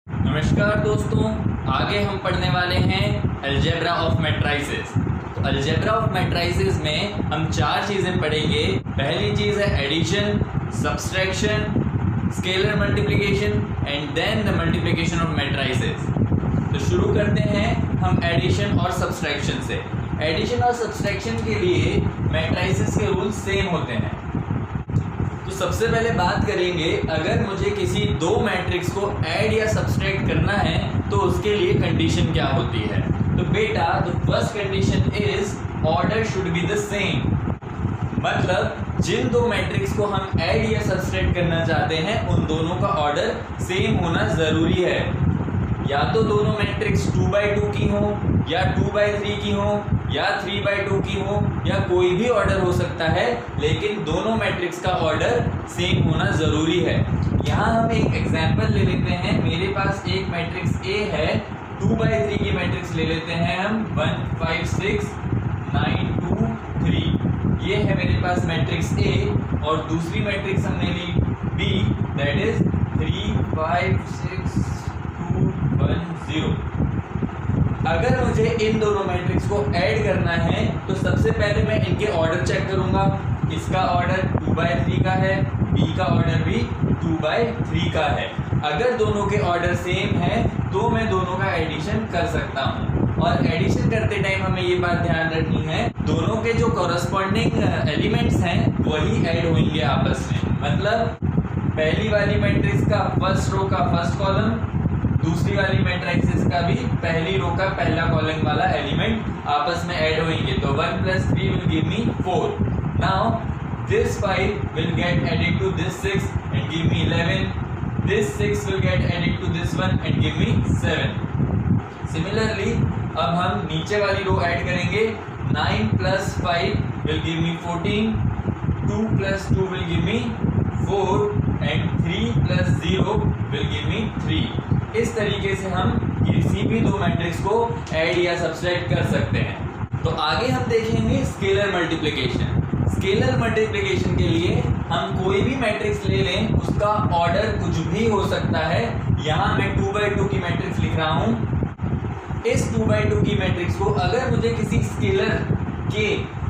नमस्कार दोस्तों, आगे हम पढ़ने वाले हैं अलजेब्रा ऑफ मैट्रिसेस। तो अलजेब्रा ऑफ मैट्रिसेस में हम चार चीज़ें पढ़ेंगे। पहली चीज़ है addition, subtraction, scalar multiplication and then the multiplication of matrices. तो शुरू करते हैं हम एडिशन और सब्सट्रैक्शन से। एडिशन और सब्सट्रैक्शन के लिए मैट्रिसेस के रूल्स सेम होते हैं। तो सबसे पहले बात करेंगे, अगर मुझे किसी दो मैट्रिक्स को ऐड या सब्सट्रैक्ट करना है तो उसके लिए कंडीशन क्या होती है। तो बेटा the first condition is order should be the same. मतलब जिन दो मैट्रिक्स को हम ऐड या सब्सट्रैक्ट करना चाहते हैं उन दोनों का ऑर्डर सेम होना ज़रूरी है। या तो दोनों मैट्रिक्स 2/2 की हो, या 2/3 की हो, या 3/2 की हो, या कोई भी ऑर्डर हो सकता है, लेकिन दोनों मैट्रिक्स का ऑर्डर सेम होना ज़रूरी है। यहाँ हम एक एग्जांपल ले लेते हैं। मेरे पास एक मैट्रिक्स A है, 2/3 की मैट्रिक्स ले लेते हैं हम, 1 5 6 9 2 3। ये है मेरे पास मैट्रिक्स A और दूसरी मैट्रिक्स हमने ली B, दैट इज 3 5 6 2 1 0। अगर मुझे इन दोनों मैट्रिक्स को ऐड करना है तो सबसे पहले मैं इनके ऑर्डर चेक करूंगा। इसका ऑर्डर 2/3 का है, B का ऑर्डर भी 2/3 का है। अगर दोनों के ऑर्डर सेम है तो मैं दोनों का एडिशन कर सकता हूँ। और एडिशन करते टाइम हमें ये बात ध्यान रखनी है, दोनों के जो कॉरस्पॉन्डिंग एलिमेंट्स हैं वही ऐड होंगे आपस में। मतलब पहली वाली मैट्रिक्स का फर्स्ट रो का फर्स्ट कॉलम, दूसरी वाली मैट्रिक्स का भी पहली रो का पहला कॉलम वाला एलिमेंट आपस में ऐड होंगे। तो 1 + 3 will give me 4। Now this 5 will get added to this 6 and give me 11. This 6 will get added to this 1 and give me 7. Similarly, अब हम नीचे वाली रो ऐड करेंगे। 9 + 5 will give me 14. 2 + 2 will give me 4 and 3 + 0 will give me 3। इस तरीके से हम किसी भी दो मैट्रिक्स को ऐड या सब्सट्रैक्ट कर सकते हैं। तो आगे हम देखेंगे स्केलर मल्टीप्लिकेशन। स्केलर मल्टीप्लिकेशन के लिए हम कोई भी मैट्रिक्स ले लें, उसका ऑर्डर कुछ भी हो सकता है। यहाँ मैं 2/2 की मैट्रिक्स लिख रहा हूँ। इस 2/2 की मैट्रिक्स को अगर मुझे किसी स्केलर k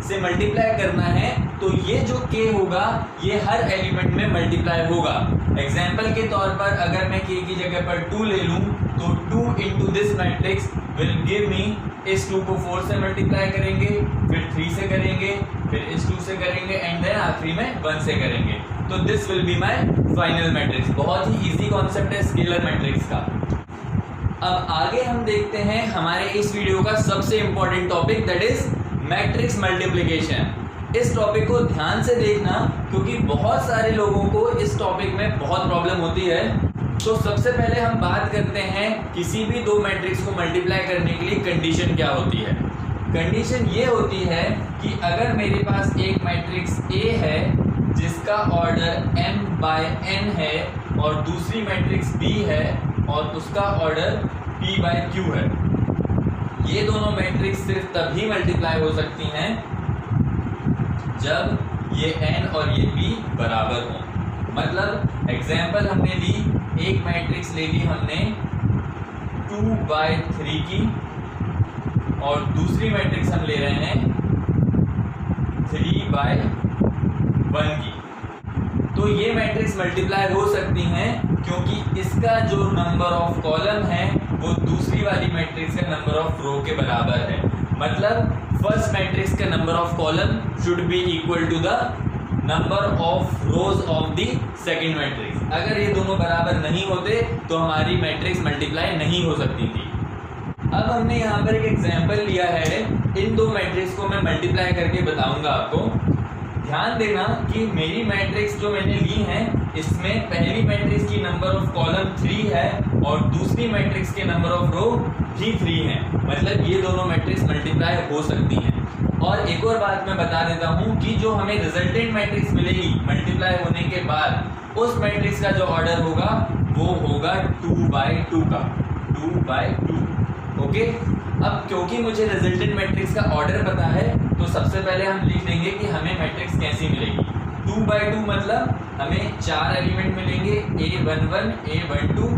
से मल्टीप्लाई करना है तो ये जो k होगा ये हर एलिमेंट में मल्टीप्लाई होगा। एग्जाम्पल के तौर पर अगर मैं k की जगह पर 2 ले लूँ तो 2 into this matrix will give me, इस 2 को 4 से मल्टीप्लाई करेंगे, फिर 3 से करेंगे, फिर इस 2 से करेंगे एंड देन आखिरी में 1 से करेंगे। तो this will be my final matrix. बहुत ही ईजी कॉन्सेप्ट है स्केलर मैट्रिक्स का। अब आगे हम देखते हैं हमारे इस वीडियो का सबसे important topic, that is matrix multiplication. इस टॉपिक को ध्यान से देखना क्योंकि बहुत सारे लोगों को इस टॉपिक में बहुत प्रॉब्लम होती है। तो सबसे पहले हम बात करते हैं किसी भी दो मैट्रिक्स को मल्टीप्लाई करने के लिए कंडीशन क्या होती है। कंडीशन ये होती है कि अगर मेरे पास एक मैट्रिक्स A है जिसका ऑर्डर m/n है और दूसरी मैट्रिक्स B है और उसका ऑर्डर p/q है, ये दोनों मैट्रिक्स सिर्फ तभी मल्टीप्लाई हो सकती हैं जब ये n और ये p बराबर हों। मतलब एग्जाम्पल हमने ली, एक मैट्रिक्स ले ली हमने 2/3 की और दूसरी मैट्रिक्स हम ले रहे हैं 3/1 की। तो ये मैट्रिक्स मल्टीप्लाई हो सकती हैं क्योंकि इसका जो नंबर ऑफ कॉलम है वो दूसरी वाली मैट्रिक्स का नंबर ऑफ रो के बराबर है। मतलब फर्स्ट मैट्रिक्स का number of column should be equal to the number of rows of the second matrix. अगर ये दोनों बराबर नहीं होते तो हमारी मैट्रिक्स मल्टीप्लाई नहीं हो सकती थी। अब हमने यहाँ पर एक एग्जाम्पल लिया है, इन दो मैट्रिक्स को मैं मल्टीप्लाई करके बताऊंगा आपको। ध्यान देना कि मेरी मैट्रिक्स जो मैंने ली है इसमें पहली मैट्रिक्स की नंबर ऑफ कॉलम 3 है और दूसरी मैट्रिक्स के नंबर ऑफ रो भी 3 है। मतलब ये दोनों मैट्रिक्स मल्टीप्लाई हो सकती हैं। और एक और बात मैं बता देता हूँ कि जो हमें रिजल्टेंट मैट्रिक्स मिलेगी मल्टीप्लाई होने के बाद, उस मैट्रिक्स का जो ऑर्डर होगा वो होगा 2/2 का, 2/2। ओके। अब क्योंकि मुझे रिजल्टेंट मैट्रिक्स का ऑर्डर पता है तो सबसे पहले हम लिख देंगे कि हमें मैट्रिक्स कैसी मिलेगी। 2/2 मतलब हमें 4 एलिमेंट मिलेंगे, A11, A12,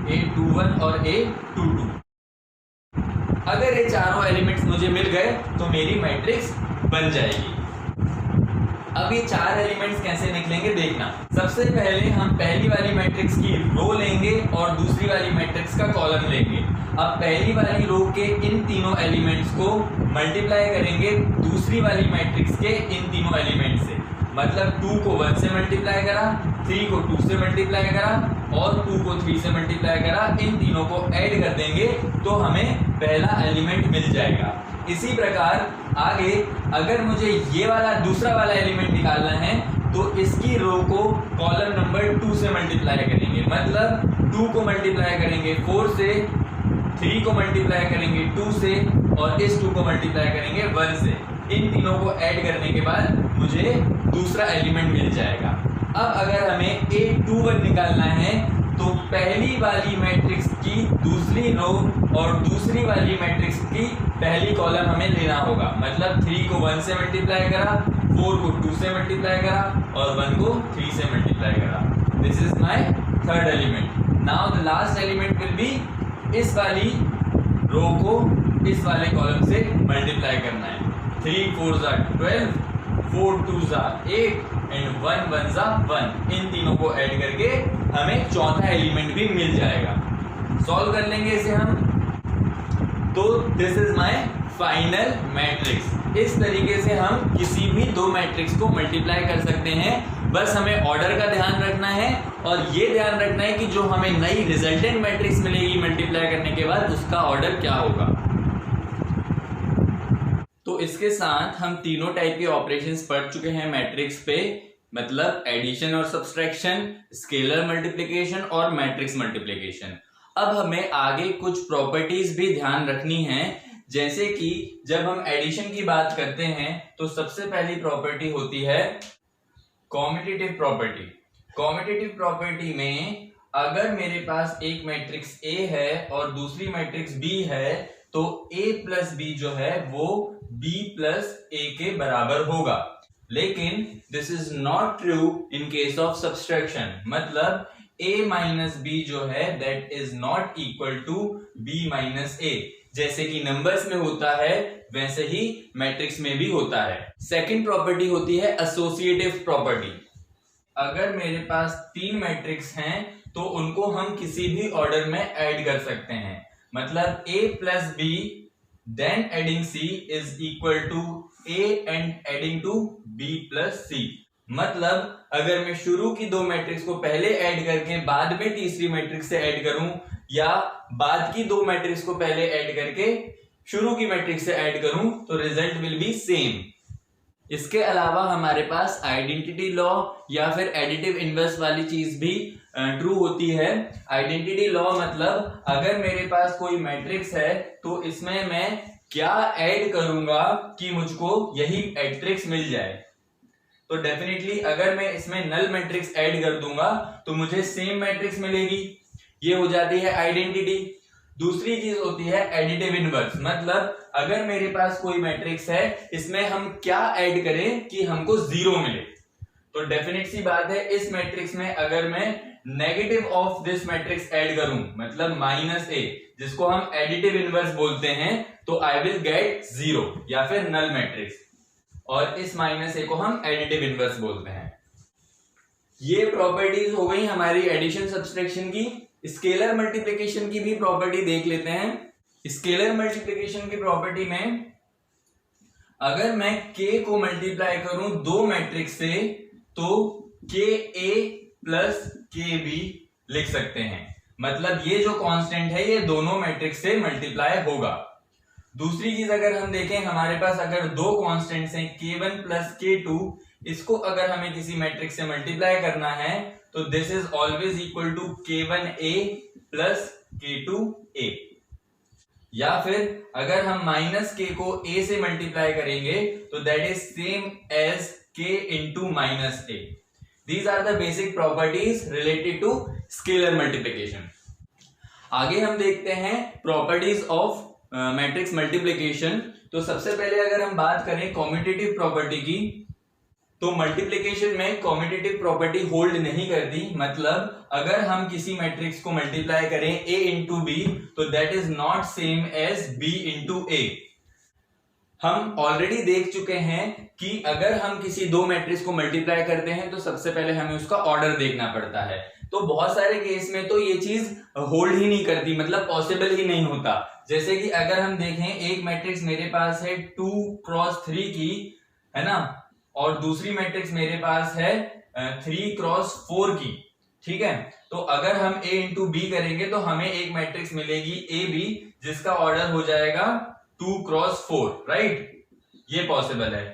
A21 और A22। अगर ये चारों एलिमेंट्स मुझे मिल गए तो मेरी मैट्रिक्स बन जाएगी। अब ये चार एलिमेंट्स कैसे निकलेंगे देखना। सबसे पहले हम पहली वाली मैट्रिक्स की रो लेंगे और दूसरी वाली मैट्रिक्स का कॉलम लेंगे। अब पहली वाली रो के इन तीनों एलिमेंट्स को मल्टीप्लाई करेंगे दूसरी वाली मैट्रिक्स के इन तीनों एलिमेंट्स से। मतलब 2 को 1 से मल्टीप्लाई करा, 3 को 2 से मल्टीप्लाई करा और 2 को 3 से मल्टीप्लाई करा। इन तीनों को ऐड कर देंगे तो हमें पहला एलिमेंट मिल जाएगा। इसी प्रकार आगे अगर मुझे ये वाला दूसरा वाला एलिमेंट निकालना है तो इसकी रो को कॉलम नंबर 2 से मल्टीप्लाई करेंगे। मतलब 2 को मल्टीप्लाई करेंगे 4 से, 3 को मल्टीप्लाई करेंगे 2 से और इस 2 को मल्टीप्लाई करेंगे 1 से। इन तीनों को ऐड करने के बाद मुझे दूसरा एलिमेंट मिल जाएगा। अब अगर हमें A21 निकालना है तो पहली वाली मैट्रिक्स की दूसरी रो और दूसरी वाली मैट्रिक्स की पहली कॉलम हमें लेना होगा। मतलब 3 को 1 से मल्टीप्लाई करा, 4 को 2 से मल्टीप्लाई करा और 1 को 3 से मल्टीप्लाई करा। This is my third element. Now the last element will be इस वाली रो को इस वाले कॉलम से मल्टीप्लाई करना है। 3 4 12, 4 2 8 एंड 1 1 1। इन तीनों को ऐड करके हमें चौथा एलिमेंट भी मिल जाएगा। सॉल्व कर लेंगे इसे हम। तो this is my final matrix. इस तरीके से हम किसी भी दो मैट्रिक्स को मल्टीप्लाई कर सकते हैं। बस हमें ऑर्डर का ध्यान रखना है और ये ध्यान रखना है कि जो हमें नई रिजल्टेंट मैट्रिक्स मिलेगी मल्टीप्लाई करने के बाद उसका ऑर्डर क्या होगा। तो इसके साथ हम तीनों टाइप के ऑपरेशंस पढ़ चुके हैं मैट्रिक्स पे। मतलब एडिशन और सब्सट्रैक्शन, स्केलर मल्टीप्लिकेशन और मैट्रिक्स मल्टीप्लिकेशन। अब हमें आगे कुछ प्रॉपर्टीज भी ध्यान रखनी है। जैसे कि जब हम एडिशन की बात करते हैं तो सबसे पहली प्रॉपर्टी होती है कॉम्यूटेटिव प्रॉपर्टी। कॉम्यूटेटिव प्रॉपर्टी में अगर मेरे पास एक मैट्रिक्स A है और दूसरी मैट्रिक्स B है तो A प्लस B जो है वो B प्लस A के बराबर होगा। लेकिन this is not true in case of subtraction. मतलब A माइनस B जो है that is not equal to B minus A। जैसे कि नंबर्स में होता है वैसे ही मैट्रिक्स में भी होता है। सेकंड प्रॉपर्टी होती है एसोसिएटिव प्रॉपर्टी। अगर मेरे पास 3 मैट्रिक्स हैं तो उनको हम किसी भी ऑर्डर में ऐड कर सकते हैं। मतलब A plus B then adding C is equal to A and adding to B plus C। मतलब अगर मैं शुरू की दो मैट्रिक्स को पहले ऐड करके बाद में तीसरी मैट्रिक्स से ऐड करूं या बाद की दो मैट्रिक्स को पहले ऐड करके शुरू की मैट्रिक्स से ऐड करूं तो रिजल्ट विल बी सेम। इसके अलावा हमारे पास आइडेंटिटी लॉ या फिर एडिटिव इनवर्स वाली चीज भी ट्रू होती है। आइडेंटिटी लॉ मतलब अगर मेरे पास कोई मैट्रिक्स है तो इसमें मैं क्या ऐड करूंगा कि मुझको यही मैट्रिक्स मिल जाए। तो डेफिनेटली अगर मैं इसमें नल मैट्रिक्स ऐड कर दूंगा तो मुझे सेम मैट्रिक्स मिलेगी। ये हो जाती है आइडेंटिटी। दूसरी चीज होती है एडिटिव इनवर्स। मतलब अगर मेरे पास कोई मैट्रिक्स है इसमें हम क्या ऐड करें कि हमको 0 मिले। तो डेफिनेट सी बात है इस मैट्रिक्स में अगर मैं negative of this matrix add करूं मतलब माइनस A जिसको हम एडिटिव इनवर्स बोलते हैं तो आई विल गेट 0 या फिर नल मैट्रिक्स। और इस माइनस A को हम एडिटिव इनवर्स बोलते हैं। ये प्रॉपर्टीज हो गई हमारी एडिशन सब्सट्रैक्शन की। स्केलर मल्टीप्लिकेशन की भी प्रॉपर्टी देख लेते हैं। स्केलर मल्टीप्लिकेशन की प्रॉपर्टी में अगर मैं K को मल्टीप्लाई करूं दो मैट्रिक्स से तो KA प्लस KB लिख सकते हैं। मतलब ये जो कांस्टेंट है ये दोनों मैट्रिक्स से मल्टीप्लाई होगा। दूसरी चीज अगर हम देखें हमारे पास अगर दो कांस्टेंट्स हैं K1 प्लस K2, इसको अगर हमें किसी मैट्रिक्स से मल्टीप्लाई करना है तो this is always equal to K1A plus K2A। या फिर अगर हम माइनस K को A से मल्टीप्लाई करेंगे तो that is same as K into minus A। These are the basic properties related to scalar multiplication। आगे हम देखते हैं प्रॉपर्टीज ऑफ मैट्रिक्स मल्टीप्लिकेशन। तो सबसे पहले अगर हम बात करें कॉम्यूटेटिव प्रॉपर्टी की तो मल्टीप्लिकेशन में कॉम्यूटेटिव प्रॉपर्टी होल्ड नहीं करती। मतलब अगर हम किसी मैट्रिक्स को मल्टीप्लाई करें a इंटू बी तो that is not same as b into A. हम ऑलरेडी देख चुके हैं कि अगर हम किसी दो मैट्रिक्स को मल्टीप्लाई करते हैं तो सबसे पहले हमें उसका ऑर्डर देखना पड़ता है। तो बहुत सारे केस में तो ये चीज होल्ड ही नहीं करती, मतलब पॉसिबल ही नहीं होता। जैसे कि अगर हम देखें एक मैट्रिक्स मेरे पास है 2 क्रॉस 3 की, है ना, और दूसरी मैट्रिक्स मेरे पास है 3 क्रॉस 4 की, ठीक है। तो अगर हम a इंटू बी करेंगे तो हमें एक मैट्रिक्स मिलेगी ए बी जिसका ऑर्डर हो जाएगा 2 क्रॉस 4, राइट, ये पॉसिबल है।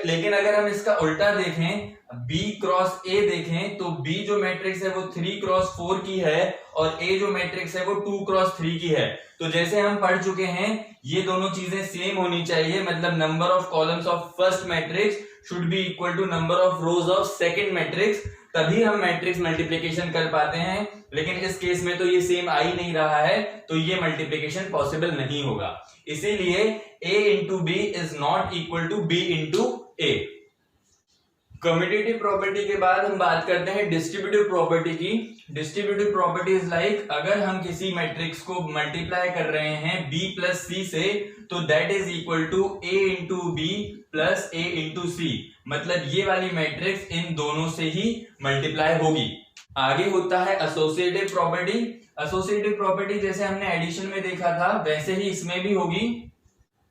लेकिन अगर हम इसका उल्टा देखें, b क्रॉस a देखें, तो b जो मैट्रिक्स है वो 3 क्रॉस 4 की है और a जो मैट्रिक्स है वो 2 क्रॉस 3 की है। तो जैसे हम पढ़ चुके हैं ये दोनों चीजें सेम होनी चाहिए, मतलब number of columns of first matrix should be equal to number of rows of second matrix, तभी हम मैट्रिक्स मल्टीप्लिकेशन कर पाते हैं। लेकिन इस केस में तो ये सेम आ ही नहीं रहा है, तो ये मल्टीप्लिकेशन पॉसिबल नहीं होगा। इसीलिए a into B is not equal to b into A. Commutative property के बाद हम बात करते हैं डिस्ट्रीब्यूटिव प्रॉपर्टी की। डिस्ट्रीब्यूटिव प्रॉपर्टी इज लाइक, अगर हम किसी मैट्रिक्स को मल्टीप्लाई कर रहे हैं b प्लस c से तो that is equal to a into B plus a into C. मतलब ये वाली मैट्रिक्स इन दोनों से ही मल्टीप्लाई होगी। आगे होता है एसोसिएटिव प्रॉपर्टी। एसोसिएटिव प्रॉपर्टी जैसे हमने एडिशन में देखा था वैसे ही इसमें भी होगी।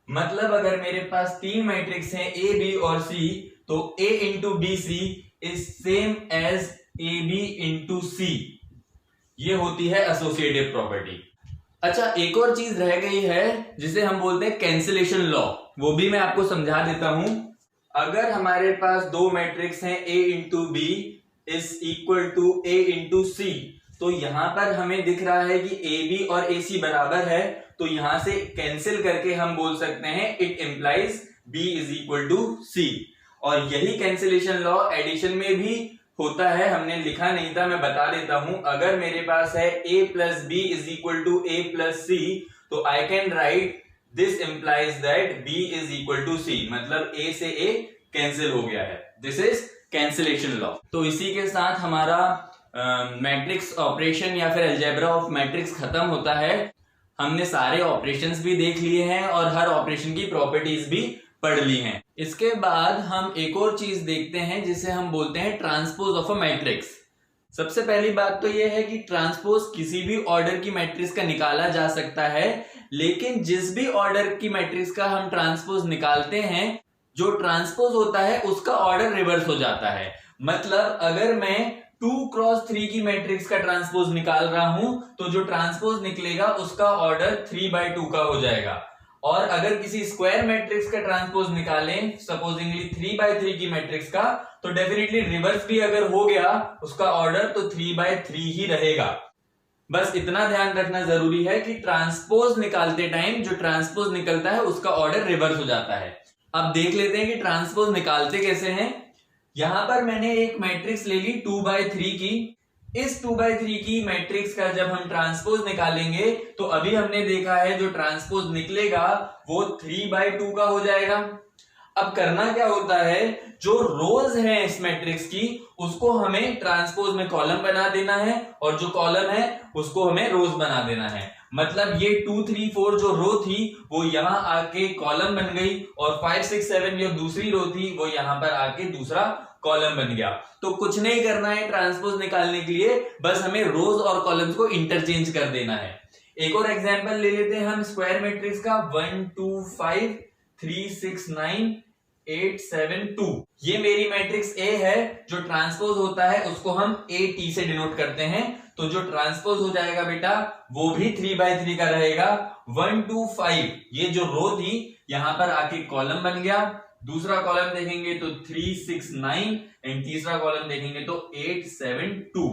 मतलब अगर मेरे पास तीन मैट्रिक्स हैं a b और c तो a into B C is same as A B into C, ये होती है एसोसिएटिव प्रॉपर्टी। अच्छा, एक और चीज रह गई है जिसे हम बोलते हैं कैंसिलेशन लॉ, वो भी मैं आपको समझा देता हूं। अगर हमारे पास दो मैट्रिक्स हैं a into B is equal to a into C, तो यहां पर हमें दिख रहा है कि ए बी और ए सी बराबर है, तो यहां से कैंसिल करके हम बोल सकते हैं it implies b is equal to C. और यही कैंसिलेशन लॉ एडिशन में भी होता है, हमने लिखा नहीं था, मैं बता देता हूं। अगर मेरे पास है a plus B is equal to a plus C, तो I can write this implies that b is equal to C, मतलब a से a कैंसिल हो गया है। This is cancellation law. तो इसी के साथ हमारा मैट्रिक्स ऑपरेशन या फिर अलजेब्रा ऑफ मैट्रिक्स खत्म होता है। हमने सारे ऑपरेशंस भी देख लिए हैं और हर ऑपरेशन की प्रॉपर्टीज भी पढ़ ली हैं। इसके बाद हम एक और चीज देखते हैं जिसे हम बोलते हैं ट्रांसपोज ऑफ अ मैट्रिक्स। सबसे पहली बात तो यह है कि ट्रांसपोज किसी भी ऑर्डर की मैट्रिक्स का निकाला जा सकता है, लेकिन जिस भी ऑर्डर की मैट्रिक्स का हम ट्रांसपोज निकालते हैं, जो ट्रांसपोज होता है उसका ऑर्डर रिवर्स हो जाता है। मतलब अगर मैं 2 क्रॉस 3 की मैट्रिक्स का ट्रांसपोज निकाल रहा हूं तो जो ट्रांसपोज निकलेगा उसका ऑर्डर 3/2 का हो जाएगा। और अगर किसी स्क्वायर मैट्रिक्स का ट्रांसपोज निकालें, सपोजिंगली 3/3 की मैट्रिक्स का, तो डेफिनेटली रिवर्स भी अगर हो गया उसका ऑर्डर तो 3/3 ही रहेगा। बस इतना ध्यान रखना जरूरी है कि ट्रांसपोज निकालते टाइम जो ट्रांसपोज निकलता है उसका ऑर्डर रिवर्स हो जाता है। अब देख लेते हैं कि ट्रांसपोज निकालते कैसे हैं। यहां पर मैंने एक मैट्रिक्स ले ली 2/3 की। इस 2/3 की मैट्रिक्स का जब हम ट्रांसपोज निकालेंगे तो अभी हमने देखा है जो ट्रांसपोज निकलेगा वो 3/2 का हो जाएगा। अब करना क्या होता है, जो रोज है इस मैट्रिक्स की उसको हमें ट्रांसपोज में कॉलम बना देना है और जो कॉलम है उसको हमें रोज बना देना है। मतलब ये 2 3 4 जो रो थी वो यहां आके कॉलम बन गई और 5 6 7 जो दूसरी रो थी वो यहां पर आके दूसरा कॉलम बन गया। तो कुछ नहीं करना है ट्रांसपोज निकालने के लिए, बस हमें रोज और कॉलम्स को इंटरचेंज कर देना है। एक और एग्जांपल ले लेते हैं हम स्क्वायर मैट्रिक्स का 1 2 5 3 6 9 8 7 2। ये मेरी मैट्रिक्स A है। जो ट्रांसपोज होता है उसको हम AT से डिनोट करते हैं, तो जो ट्रांसपोज हो जाएगा बेटा वो भी 3/3 का रहेगा। 1 2 5 ये जो रो थी यहां पर आके कॉलम बन गया, दूसरा कॉलम देखेंगे तो 3 6 9 एंड तीसरा कॉलम देखेंगे तो 8 7 2।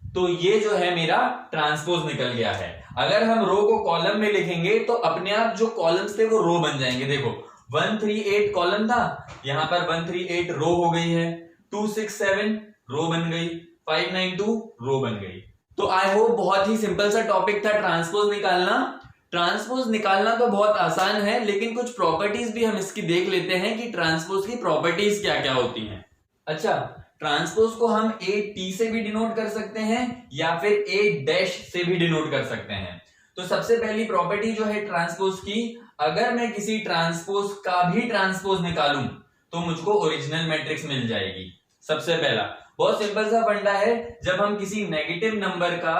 तो ये जो है मेरा ट्रांसपोज निकल गया है। अगर हम रो को कॉलम में लिखेंगे तो अपने आप जो कॉलम्स थे वो रो बन जाएंगे। देखो 1 3 8 कॉलम था, यहां पर 1 3 8 रो हो गई है, 2 6 7 रो बन गई, 5 9 2 रो बन गई। तो आई होप बहुत ही सिंपल सा टॉपिक था ट्रांसपोज निकालना। ट्रांसपोज निकालना तो बहुत आसान है, लेकिन कुछ प्रॉपर्टीज भी हम इसकी देख लेते हैं कि ट्रांसपोज की प्रॉपर्टीज क्या क्या होती हैं। अच्छा, ट्रांसपोज को हम ए टी से भी डिनोट कर सकते हैं या फिर ए डैश से भी डिनोट कर सकते हैं। तो सबसे पहली प्रॉपर्टी जो है ट्रांसपोज की, अगर मैं किसी ट्रांसपोज का भी ट्रांसपोज निकालूं तो मुझको ओरिजिनल मैट्रिक्स मिल जाएगी। सबसे पहला बहुत सिंपल सा फंडा है, जब हम किसी नेगेटिव नंबर का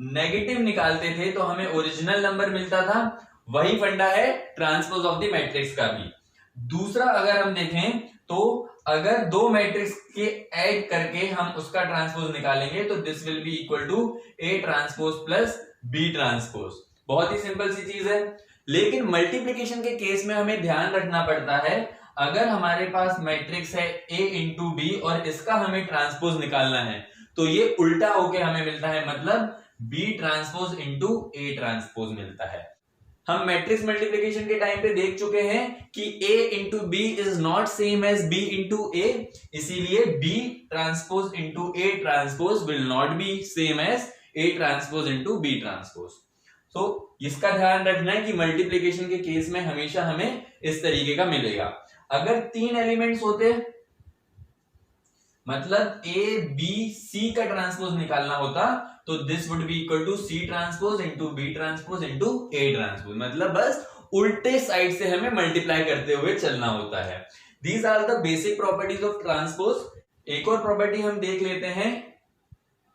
नेगेटिव निकालते थे तो हमें ओरिजिनल नंबर मिलता था, वही फंडा है ट्रांसपोज ऑफ द मैट्रिक्स का भी। दूसरा अगर हम देखें तो अगर दो मैट्रिक्स के ऐड करके हम उसका ट्रांसपोज निकालेंगे तो this will be equal to A transpose plus B transpose. बहुत ही सिंपल सी चीज है, लेकिन मल्टीप्लिकेशन के केस में हमें ध्यान रखना पड़ता है, अगर हमारे पास मैट्रिक्स है a इंटू बी और इसका हमें ट्रांसपोज निकालना है तो ये उल्टा होके हमें मिलता है, मतलब b transpose into a transpose मिलता है। हम मैट्रिक्स मल्टीप्लिकेशन के टाइम पे देख चुके हैं कि a into B is not same as b into a, इसीलिए b transpose into a transpose will not be same as a transpose into b transpose. तो इसका ध्यान रखना है कि मल्टीप्लिकेशन के केस में हमेशा हमें इस तरीके का मिलेगा। अगर तीन एलिमेंट्स होते, मतलब a b c का ट्रांसपोज निकालना होता तो this would be equal to c transpose into b transpose into a transpose, मतलब बस उल्टे साइड से हमें मल्टीप्लाई करते हुए चलना होता है। These are the basic properties of transpose. एक और प्रॉपर्टी हम देख लेते हैं,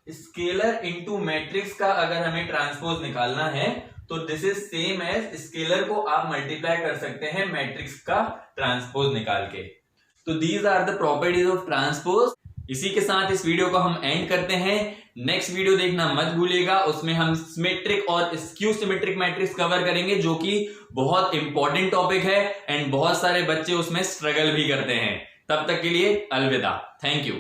स्केलर इंटू मैट्रिक्स का अगर हमें ट्रांसपोज निकालना है तो this is same as scalar को आप मल्टीप्लाई कर सकते हैं मैट्रिक्स का ट्रांसपोज निकाल के। तो these are the properties of transpose. इसी के साथ इस वीडियो को हम एंड करते हैं। नेक्स्ट वीडियो देखना मत भूलिएगा, उसमें हम सिमेट्रिक और स्क्यू सिमेट्रिक मैट्रिक्स कवर करेंगे जो कि बहुत इंपॉर्टेंट टॉपिक है एंड बहुत सारे बच्चे उसमें स्ट्रगल भी करते हैं। तब तक के लिए अलविदा, थैंक यू।